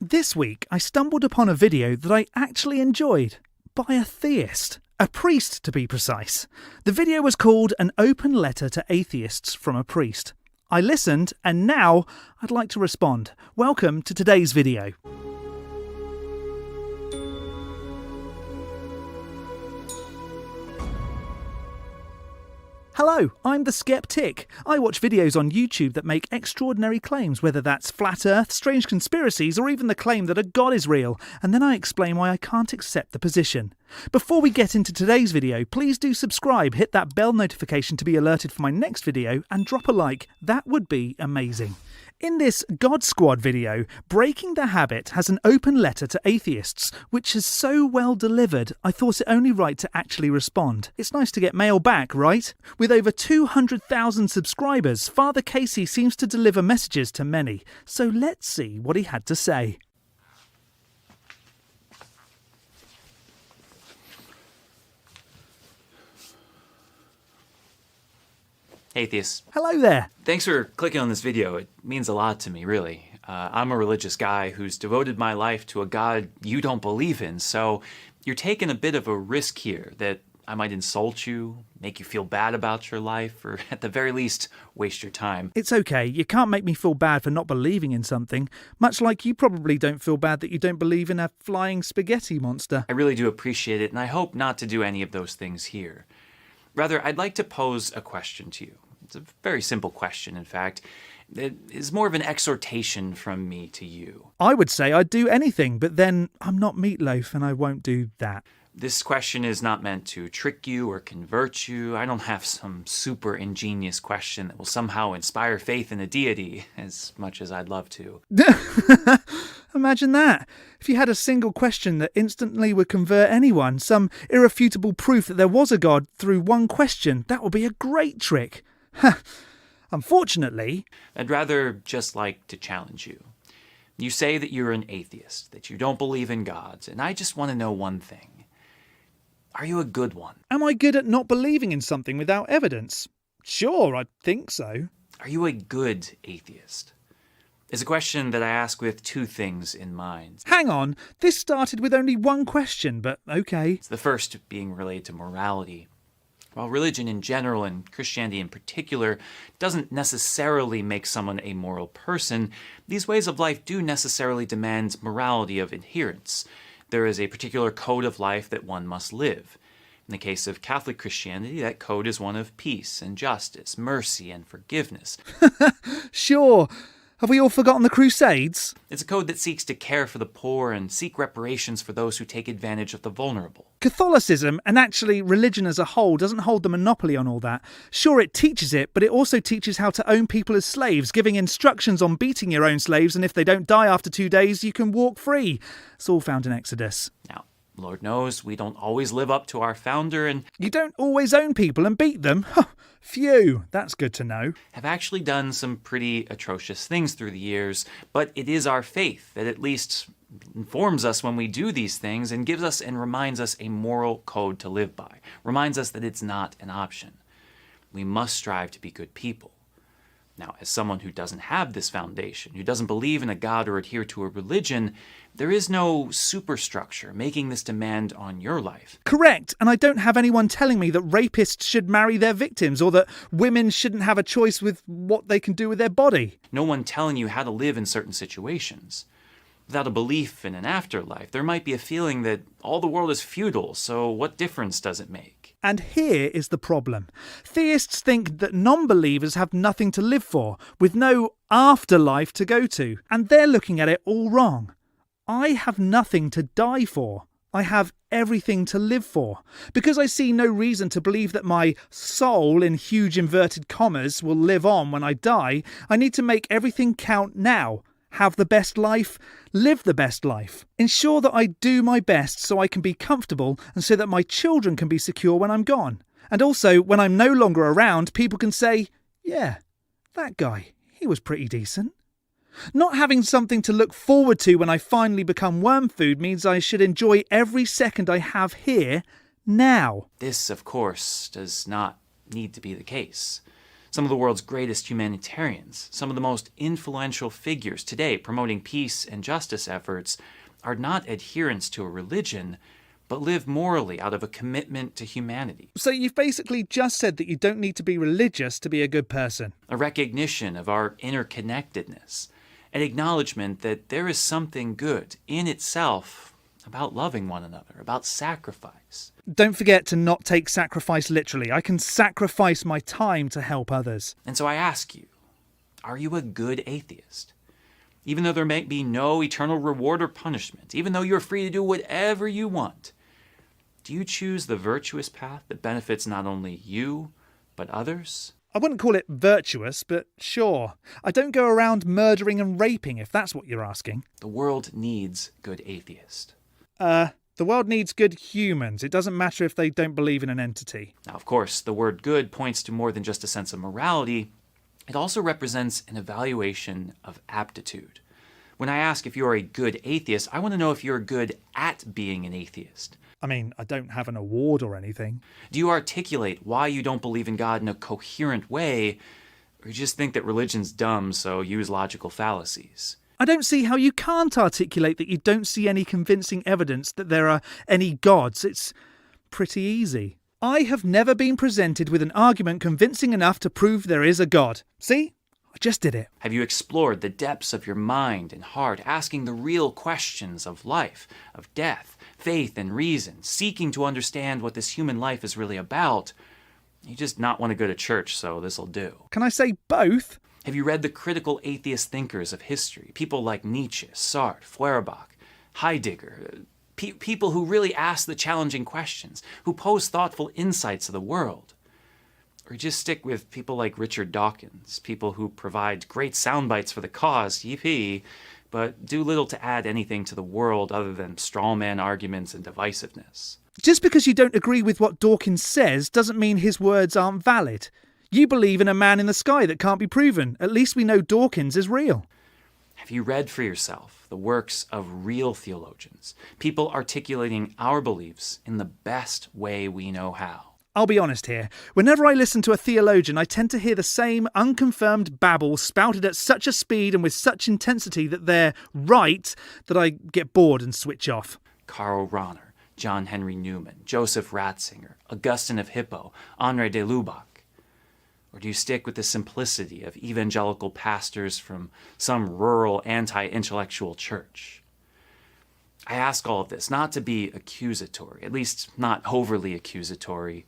This week, I stumbled upon a video that I actually enjoyed, by a theist. A priest, to be precise. The video was called An Open Letter to Atheists from a Priest. I listened, and now I'd like to respond. Welcome to today's video. Hello, I'm the Skeptic. I watch videos on YouTube that make extraordinary claims, whether that's flat earth, strange conspiracies, or even the claim that a god is real, and then I explain why I can't accept the position. Before we get into today's video, please do subscribe, hit that bell notification to be alerted for my next video, and drop a like. That would be amazing. In this God Squad video, Breaking the Habit has an open letter to atheists, which is so well delivered, I thought it only right to actually respond. It's nice to get mail back, right? With over 200,000 subscribers, Father Casey seems to deliver messages to many, so let's see what he had to say. Atheists. Hello there. Thanks for clicking on this video. It means a lot to me, really. I'm a religious guy who's devoted my life to a God you don't believe in, so you're taking a bit of a risk here that I might insult you, make you feel bad about your life, or at the very least, waste your time. It's okay. You can't make me feel bad for not believing in something, much like you probably don't feel bad that you don't believe in a flying spaghetti monster. I really do appreciate it, and I hope not to do any of those things here. Rather, I'd like to pose a question to you. It's a very simple question, in fact. It is more of an exhortation from me to you. I would say I'd do anything, but then I'm not Meatloaf and I won't do that. This question is not meant to trick you or convert you. I don't have some super ingenious question that will somehow inspire faith in a deity, as much as I'd love to. Imagine that. If you had a single question that instantly would convert anyone, some irrefutable proof that there was a God through one question, that would be a great trick. Unfortunately, I'd rather just like to challenge you. You say that you're an atheist, that you don't believe in gods, and I just want to know one thing. Are you a good one? Am I good at not believing in something without evidence? Sure, I think so. Are you a good atheist? It's a question that I ask with two things in mind. Hang on, this started with only one question, but okay. It's the first being related to morality. While religion in general, and Christianity in particular, doesn't necessarily make someone a moral person, these ways of life do necessarily demand morality of adherence. There is a particular code of life that one must live. In the case of Catholic Christianity, that code is one of peace and justice, mercy and forgiveness. Sure. Have we all forgotten the Crusades? It's a code that seeks to care for the poor and seek reparations for those who take advantage of the vulnerable. Catholicism, and actually religion as a whole, doesn't hold the monopoly on all that. Sure, it teaches it, but it also teaches how to own people as slaves, giving instructions on beating your own slaves, and if they don't die after 2 days, you can walk free. It's all found in Exodus. Now, Lord knows we don't always live up to our founder and You don't always own people and beat them? Phew, that's good to know. have actually done some pretty atrocious things through the years, but it is our faith that at least informs us when we do these things and gives us and reminds us a moral code to live by, reminds us that it's not an option. We must strive to be good people. Now, as someone who doesn't have this foundation, who doesn't believe in a God or adhere to a religion, there is no superstructure making this demand on your life. Correct, and I don't have anyone telling me that rapists should marry their victims or that women shouldn't have a choice with what they can do with their body. No one telling you how to live in certain situations. Without a belief in an afterlife, there might be a feeling that all the world is futile, so what difference does it make? And here is the problem. Theists think that non-believers have nothing to live for, with no afterlife to go to, and they're looking at it all wrong. I have nothing to die for. I have everything to live for. Because I see no reason to believe that my soul, in huge inverted commas, will live on when I die, I need to make everything count now. Have the best life, live the best life. Ensure that I do my best so I can be comfortable and so that my children can be secure when I'm gone. And also, when I'm no longer around, people can say, yeah, that guy, he was pretty decent. Not having something to look forward to when I finally become worm food means I should enjoy every second I have here, now. This, of course, does not need to be the case. Some of the world's greatest humanitarians, some of the most influential figures today promoting peace and justice efforts, are not adherents to a religion, but live morally out of a commitment to humanity. So you've basically just said that you don't need to be religious to be a good person. A recognition of our interconnectedness, an acknowledgement that there is something good in itself about loving one another, about sacrifice. Don't forget to not take sacrifice literally. I can sacrifice my time to help others. And so I ask you, are you a good atheist? Even though there may be no eternal reward or punishment, even though you're free to do whatever you want, do you choose the virtuous path that benefits not only you, but others? I wouldn't call it virtuous, but sure. I don't go around murdering and raping, if that's what you're asking. The world needs good atheists. The world needs good humans. It doesn't matter if they don't believe in an entity. Now, of course, the word good points to more than just a sense of morality. It also represents an evaluation of aptitude. When I ask if you're a good atheist, I want to know if you're good at being an atheist. I mean, I don't have an award or anything. Do you articulate why you don't believe in God in a coherent way, or you just think that religion's dumb, so use logical fallacies? I don't see how you can't articulate that you don't see any convincing evidence that there are any gods. It's pretty easy. I have never been presented with an argument convincing enough to prove there is a God. See? I just did it. Have you explored the depths of your mind and heart, asking the real questions of life, of death, faith and reason, seeking to understand what this human life is really about? You just not want to go to church, so this'll do. Can I say both? Have you read the critical atheist thinkers of history? People like Nietzsche, Sartre, Feuerbach, Heidegger, people who really ask the challenging questions, who pose thoughtful insights of the world. Or just stick with people like Richard Dawkins, people who provide great sound bites for the cause, yippee, but do little to add anything to the world other than strawman arguments and divisiveness. Just because you don't agree with what Dawkins says doesn't mean his words aren't valid. You believe in a man in the sky that can't be proven. At least we know Dawkins is real. Have you read for yourself the works of real theologians, people articulating our beliefs in the best way we know how? I'll be honest here. Whenever I listen to a theologian, I tend to hear the same unconfirmed babble spouted at such a speed and with such intensity that they're right that I get bored and switch off. Karl Rahner, John Henry Newman, Joseph Ratzinger, Augustine of Hippo, Henri de Lubac. Or do you stick with the simplicity of evangelical pastors from some rural anti-intellectual church? I ask all of this not to be accusatory, at least not overly accusatory,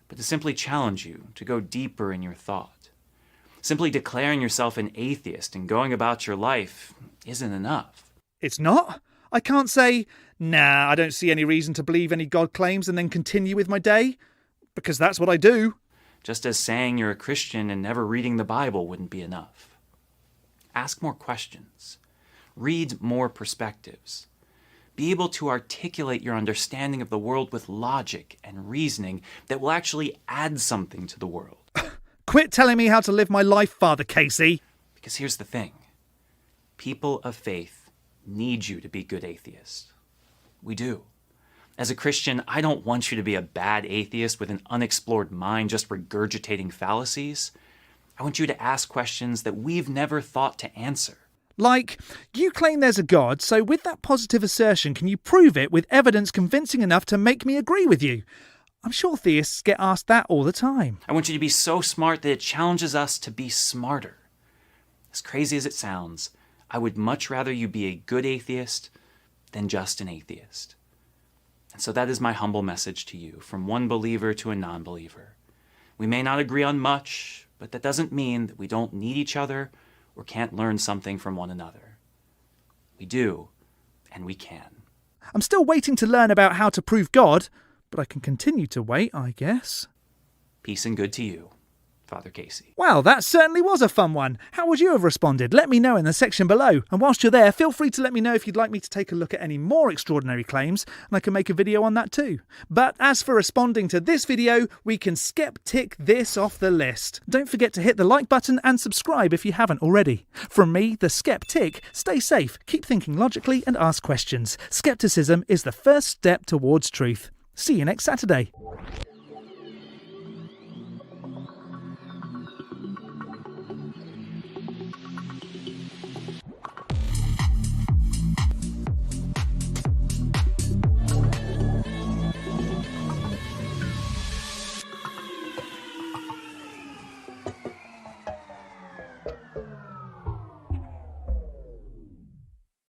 but to simply challenge you to go deeper in your thought. Simply declaring yourself an atheist and going about your life isn't enough. It's not? I can't say, nah, I don't see any reason to believe any God claims and then continue with my day? Because that's what I do. Just as saying you're a Christian and never reading the Bible wouldn't be enough. Ask more questions. Read more perspectives. Be able to articulate your understanding of the world with logic and reasoning that will actually add something to the world. Quit telling me how to live my life, Father Casey. Because here's the thing. People of faith need you to be good atheists. We do. As a Christian, I don't want you to be a bad atheist with an unexplored mind just regurgitating fallacies. I want you to ask questions that we've never thought to answer. Like, you claim there's a God, so with that positive assertion, can you prove it with evidence convincing enough to make me agree with you? I'm sure theists get asked that all the time. I want you to be so smart that it challenges us to be smarter. As crazy as it sounds, I would much rather you be a good atheist than just an atheist. And so that is my humble message to you, from one believer to a non-believer. We may not agree on much, but that doesn't mean that we don't need each other or can't learn something from one another. We do, and we can. I'm still waiting to learn about how to prove God, but I can continue to wait, I guess. Peace and good to you, Father Casey. Well, that certainly was a fun one. How would you have responded? Let me know in the section below. And whilst you're there, feel free to let me know if you'd like me to take a look at any more extraordinary claims, and I can make a video on that too. But as for responding to this video, we can skeptic this off the list. Don't forget to hit the like button and subscribe if you haven't already. From me, the skeptic, stay safe, keep thinking logically and ask questions. Skepticism is the first step towards truth. See you next Saturday.